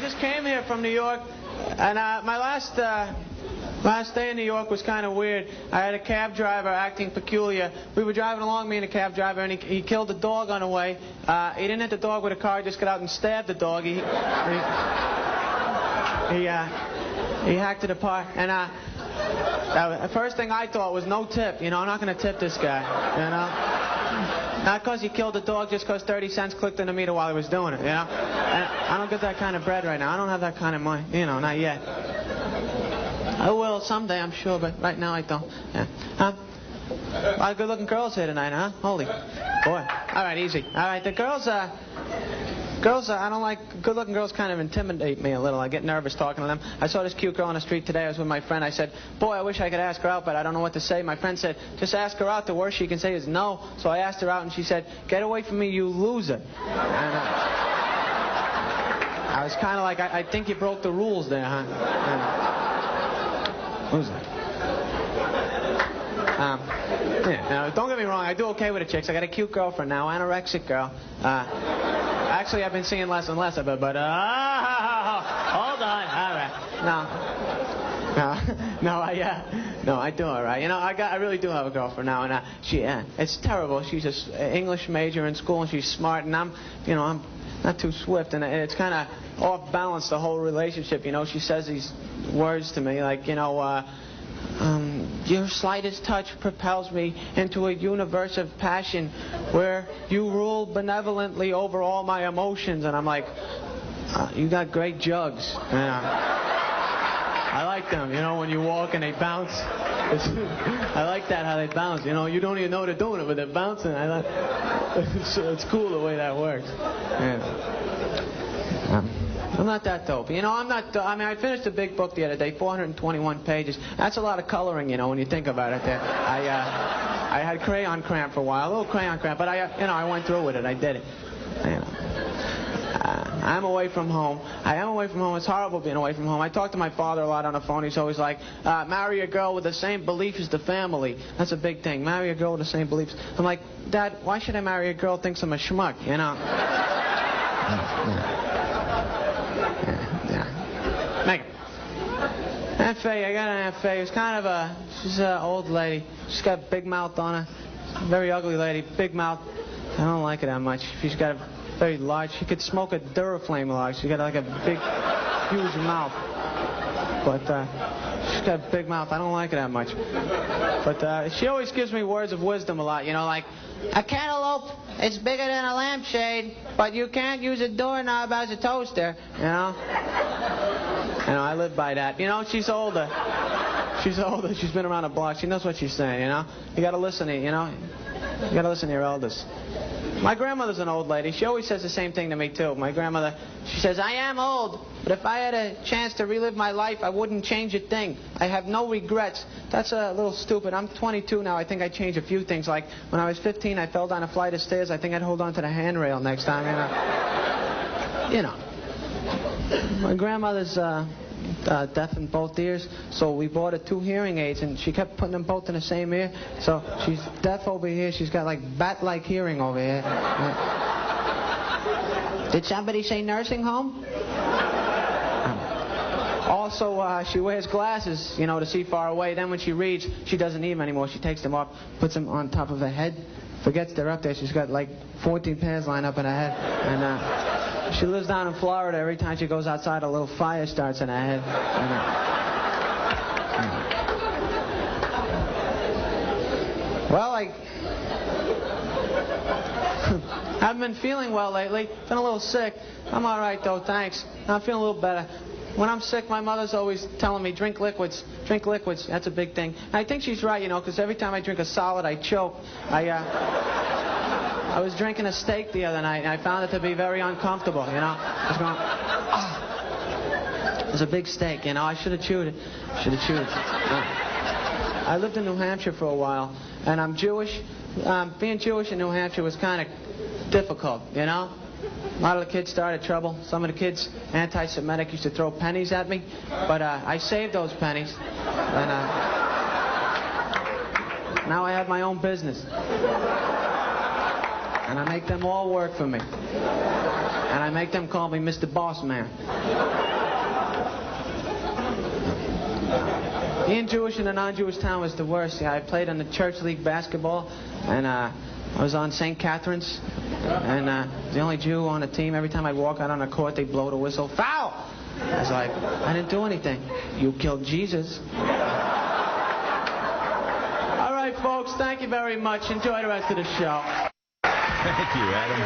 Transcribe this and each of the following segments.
just came here from New York, and my last day in New York was kind of weird. I had a cab driver acting peculiar. We were driving along, me and the cab driver, and he killed the dog on the way. He didn't hit the dog with a car, he just got out and stabbed the dog. He hacked it apart, and the first thing I thought was no tip. You know, I'm not going to tip this guy, you know. Not because he killed the dog, just because 30 cents clicked in the meter while he was doing it, you know. And I don't get that kind of bread right now. I don't have that kind of money, you know, not yet. I will someday, I'm sure, but right now I don't. Yeah. A lot of good-looking girls here tonight, huh? Holy boy. All right, easy. All right, the girls, I don't like, good-looking girls kind of intimidate me a little. I get nervous talking to them. I saw this cute girl on the street today. I was with my friend. I said, boy, I wish I could ask her out, but I don't know what to say. My friend said, just ask her out. The worst she can say is no. So I asked her out, and she said, get away from me, you loser. And, I was kind of like, I think you broke the rules there, huh? Loser. Yeah, now, don't get me wrong, I do okay with the chicks. I got a cute girlfriend now, anorexic girl. Actually, I've been seeing less and less of it, but, hold on, all right. No, I do all right. You know, I really do have a girlfriend now, and it's terrible. She's an English major in school, and she's smart, and I'm not too swift, and it's kind of off balance, the whole relationship. You know, she says these words to me like, you know, your slightest touch propels me into a universe of passion where you rule benevolently over all my emotions. And I'm like, you got great jugs. I like them, you know, when you walk and they bounce. I like that, how they bounce. You know, you don't even know they're doing it, but they're bouncing. It's cool the way that works. Yeah. I'm not that dope. You know, I finished a big book the other day, 421 pages. That's a lot of coloring, you know, when you think about it. I had crayon cramp for a while, a little crayon cramp, but I went through with it. I did it. I'm away from home. I am away from home. It's horrible being away from home. I talk to my father a lot on the phone. He's always like, marry a girl with the same beliefs as the family. That's a big thing. Marry a girl with the same beliefs. I'm like, Dad, why should I marry a girl who thinks I'm a schmuck, you know? Megan. Aunt Faye, I got an Aunt Faye. She's an old lady. She's got a big mouth on her. Very ugly lady, big mouth. I don't like it that much. She's got a very large, she could smoke a Duraflame large. She's got like a big, huge mouth. But she's got a big mouth. I don't like it that much. But she always gives me words of wisdom a lot. You know, like, a cantaloupe is bigger than a lampshade, but you can't use a doorknob as a toaster. You know? I live by that. You know, she's older. She's older. She's been around the block. She knows what she's saying, you know? You gotta listen to, you know? You gotta listen to your elders. My grandmother's an old lady. She always says the same thing to me, too. My grandmother, she says, I am old, but if I had a chance to relive my life, I wouldn't change a thing. I have no regrets. That's a little stupid. I'm 22 now. I think I changed a few things. Like, when I was 15, I fell down a flight of stairs. I think I'd hold on to the handrail next time, you know. My grandmother's deaf in both ears, so we bought her 2 hearing aids, and she kept putting them both in the same ear. So she's deaf over here. She's got like bat-like hearing over here. Did somebody say nursing home? Also, she wears glasses, you know, to see far away. Then when she reads, she doesn't need them anymore. She takes them off, puts them on top of her head, forgets they're up there. She's got like 14 pairs lined up in her head, and she lives down in Florida. Every time she goes outside, a little fire starts in her head. Well, I haven't been feeling well lately. Been a little sick. I'm all right, though, thanks. I'm feeling a little better. When I'm sick, my mother's always telling me, drink liquids. Drink liquids. That's a big thing. And I think she's right, you know, because every time I drink a solid, I choke. I was drinking a steak the other night, and I found it to be very uncomfortable, you know. I was going, It was a big steak, you know. I should have chewed it. I lived in New Hampshire for a while, and I'm Jewish. Being Jewish in New Hampshire was kind of difficult, you know. A lot of the kids started trouble. Some of the kids, anti-Semitic, used to throw pennies at me, but I saved those pennies, and now I have my own business. And I make them all work for me. And I make them call me Mr. Boss Man. Being Jewish in a non-Jewish town was the worst. Yeah, I played on the church league basketball, and I was on St. Catherine's, and the only Jew on the team. Every time I'd walk out on the court, they'd blow the whistle. Foul! I was like, I didn't do anything. You killed Jesus. All right, folks, thank you very much. Enjoy the rest of the show. Thank you, Adam.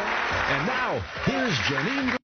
And now, here's Janine.